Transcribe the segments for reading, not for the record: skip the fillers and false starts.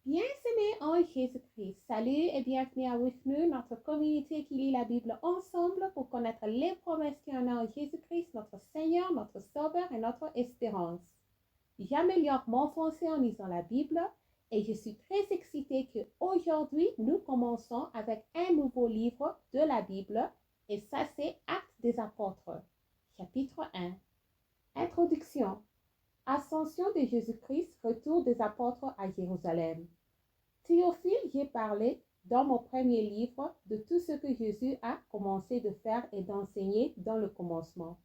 Bien-aimés en Jésus-Christ, salut et bienvenue avec nous, notre communauté qui lit la Bible ensemble pour connaître les promesses qu'il y en a en Jésus-Christ, notre Seigneur, notre Sauveur et notre espérance. J'améliore mon français en lisant la Bible et je suis très excitée qu'aujourd'hui, nous commençons avec un nouveau livre de la Bible et ça c'est Actes des Apôtres, chapitre 1. Introduction. Ascension de Jésus-Christ, retour des apôtres à Jérusalem. Théophile, j'ai parlé dans mon premier livre de tout ce que Jésus a commencé de faire et d'enseigner dans le commencement,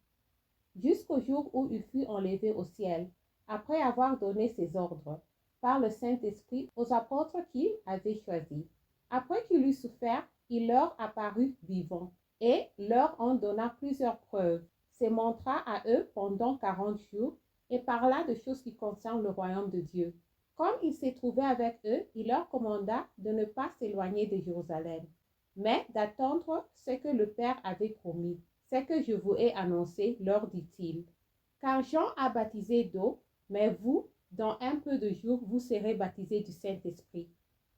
jusqu'au jour où il fut enlevé au ciel, après avoir donné ses ordres par le Saint-Esprit aux apôtres qu'il avait choisis. Après qu'il eut souffert, il leur apparut vivant et leur en donna plusieurs preuves, se montra à eux pendant 40 jours et parla de choses qui concernent le royaume de Dieu. Comme il s'est trouvé avec eux, il leur commanda de ne pas s'éloigner de Jérusalem, mais d'attendre ce que le Père avait promis. C'est que je vous ai annoncé, leur dit-il. Car Jean a baptisé d'eau, mais vous, dans un peu de jours, vous serez baptisés du Saint-Esprit.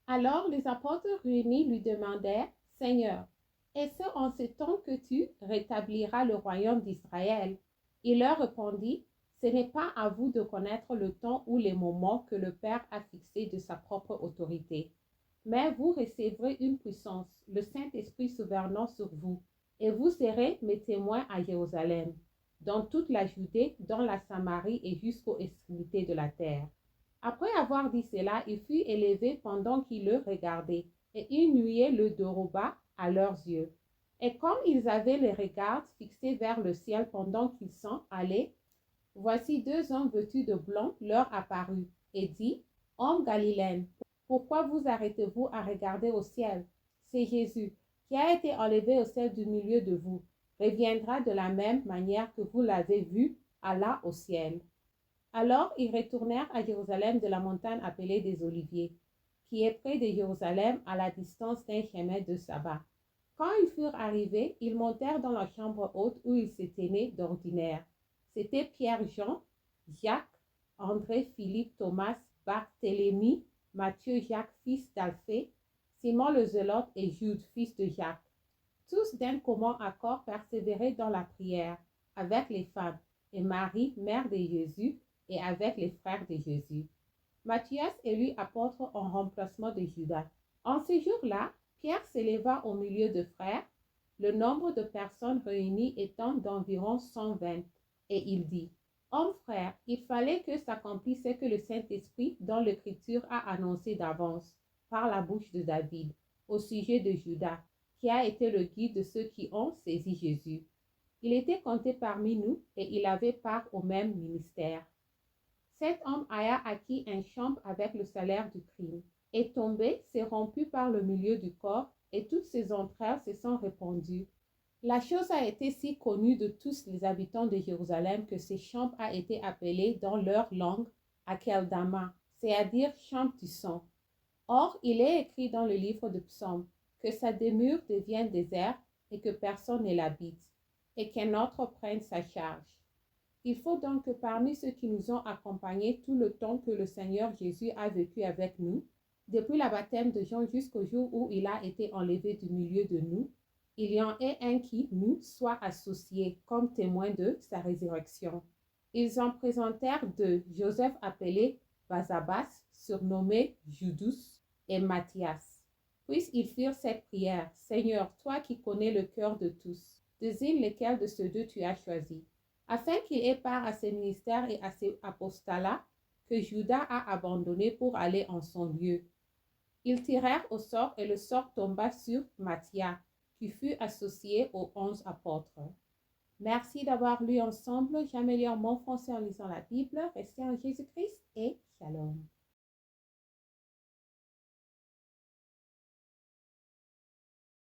Alors les apôtres réunis lui demandèrent, Seigneur, est-ce en ce temps que tu rétabliras le royaume d'Israël? Il leur répondit, ce n'est pas à vous de connaître le temps ou les moments que le Père a fixés de sa propre autorité. Mais vous recevrez une puissance, le Saint-Esprit souverainant sur vous, et vous serez mes témoins à Jérusalem, dans toute la Judée, dans la Samarie et jusqu'aux extrémités de la terre. Après avoir dit cela, il fut élevé pendant qu'ils le regardaient, et une nuée le déroba à leurs yeux. Et comme ils avaient les regards fixés vers le ciel pendant qu'ils s'en allaient, voici deux hommes vêtus de blanc leur apparurent, et dit, Hommes Galiléens, pourquoi vous arrêtez-vous à regarder au ciel? C'est Jésus, qui a été enlevé au ciel du milieu de vous, reviendra de la même manière que vous l'avez vu aller au ciel. Alors ils retournèrent à Jérusalem de la montagne appelée des Oliviers, qui est près de Jérusalem à la distance d'un chemin de sabbat. Quand ils furent arrivés, ils montèrent dans la chambre haute où ils se tenaient d'ordinaire. C'étaient Pierre, Jean, Jacques, André, Philippe, Thomas, Barthélemy, Matthieu, Jacques, fils d'Alphée, Simon le Zélote et Jude, fils de Jacques. Tous d'un commun accord persévéraient dans la prière avec les femmes et Marie, mère de Jésus, et avec les frères de Jésus. Matthias élu apôtre en remplacement de Judas. En ce jour-là, Pierre s'éleva au milieu de frères, le nombre de personnes réunies étant d'environ 120, et il dit, Hommes frères, il fallait que s'accomplisse ce que le Saint-Esprit dans l'Écriture a annoncé d'avance, par la bouche de David, au sujet de Judas, qui a été le guide de ceux qui ont saisi Jésus. Il était compté parmi nous et il avait part au même ministère. Cet homme a acquis un champ avec le salaire du crime, est tombé, s'est rompu par le milieu du corps et toutes ses entrailles se sont répandues. La chose a été si connue de tous les habitants de Jérusalem que ce champ a été appelé dans leur langue Akeldama, c'est-à-dire champ du sang. Or, il est écrit dans le livre de Psaumes que sa demeure devient désert et que personne ne l'habite, et qu'un autre prenne sa charge. Il faut donc que parmi ceux qui nous ont accompagnés tout le temps que le Seigneur Jésus a vécu avec nous, depuis le baptême de Jean jusqu'au jour où il a été enlevé du milieu de nous, il y en ait un qui nous soit associé comme témoin de sa résurrection. Ils en présentèrent deux, Joseph appelé Barsabas, surnommé Judas, et Matthias. Puis ils firent cette prière, Seigneur, toi qui connais le cœur de tous, désigne lequel de ces deux tu as choisi, afin qu'il ait part à ce ministère et à ces apostolats que Judas a abandonné pour aller en son lieu. Ils tirèrent au sort et le sort tomba sur Matthias, qui fut associé aux 11 apôtres. Merci d'avoir lu ensemble. J'améliore mon français en lisant la Bible. Restez en Jésus-Christ et Shalom.